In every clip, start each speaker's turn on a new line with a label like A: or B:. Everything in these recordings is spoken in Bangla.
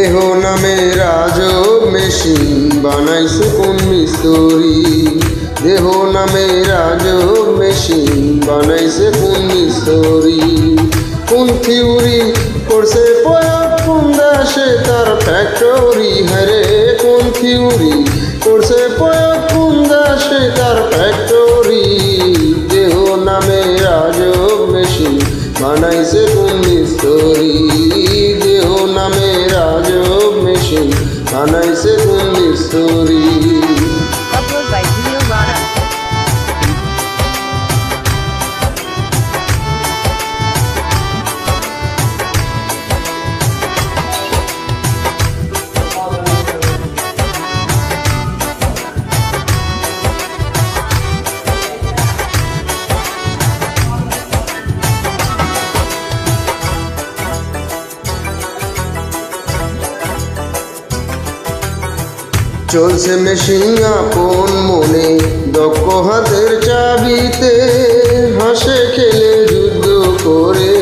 A: দেহ নামে রাজব মেশিন বানাইছে কোন মিস্ত্রি। দেহ নামে রাজব মেশিন বানাইছে কোন মিস্ত্রি। কোন থিওরি করছে প্রয়োগ কোন দেশে তার ফ্যাক্টরি। হরে কোন থিওরি করছে প্রয়োগ কোন দেশে তার ফ্যাক্টরি। দেহ নামে রাজব মেশিন বানাইছে কোন মিস্ত্রি। দেহ নামে রাজব মেশিন বানাইছে কোন মিস্ত্রি।
B: Upload by Dio Rana.
A: চলছে মেশিন আপন মনে দক্ষ হাতের চাবিতে। হাসে খেলে যুদ্ধ করে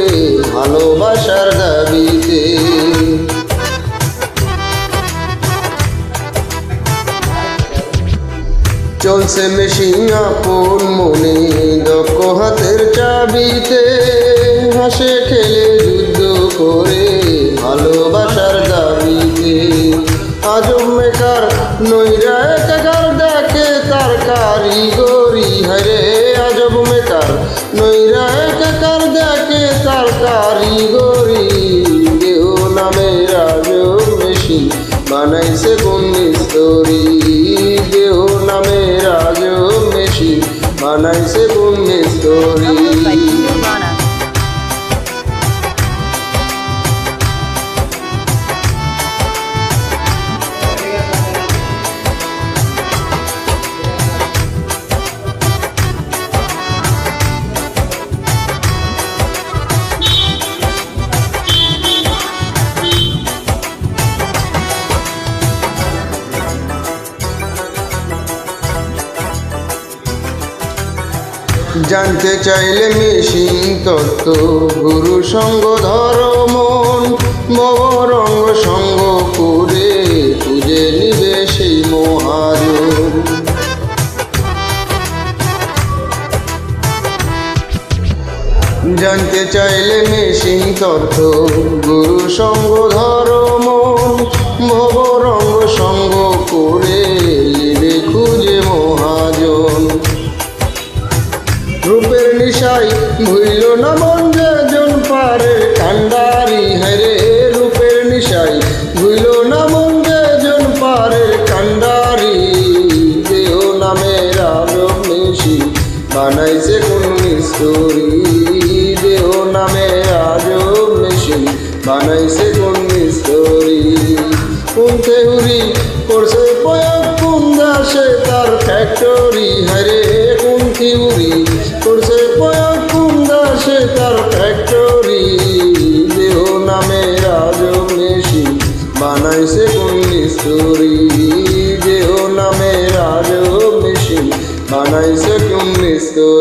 A: ভালোবাসার দাবিতে। চলছে মেশিন আপন মনে দক্ষ হাতের চাবিতে। হাসে খেলে যুদ্ধ করে ভালোবাসার দাবিতে। আজব মেকার নইরা একাকার দেখে তার কারিগরি। হরে আজব মেকার নইরা একাকার দেখে তার কারিগরি। দেহ নামে রাজব মেশিন বানাইছে কোন মিস্ত্রি। দেহ নামে রাজব মেশিন বানাইছে কোন মিস্ত্রি।
B: Upload by Dio Rana.
A: জানতে চাইলে মেশিন তত্ত্ব গুরু সঙ্গ ধর্ম ভবরঙ্গ সঙ্গ করে খুঁজে নিবে সেই মহাজন। জানতে চাইলে মেশিন তত্ত্ব গুরু সঙ্গ ধর্ম ভবরঙ্গ সঙ্গ করে নিবে খুঁজে মহাজন। রূপের নিশাই ভুইল না মন যেজন পারে কান্ডারি। হরে রূপের নিশাই ভুইল না মন যেজন পারে কান্ডারি। দেহ নামে রাজব মেশিন বানাইছে কোন মিস্ত্রি। দেহ নামে রাজব মেশিন বানাইছে কোন মিস্ত্রি। কোন থিওরি করছে প্রয়োগ কোন দেশে তার ফ্যাক্টরি। হরে কোন থিওরি করছে প্রয়োগ কোন দেশে তার ফ্যাক্টরি। দেহ নামে রাজব মেশিন বানাইছে কোন মিস্ত্রি। দেহ নামে রাজব মেশিন বানাইছে কোন মিস্ত্রি।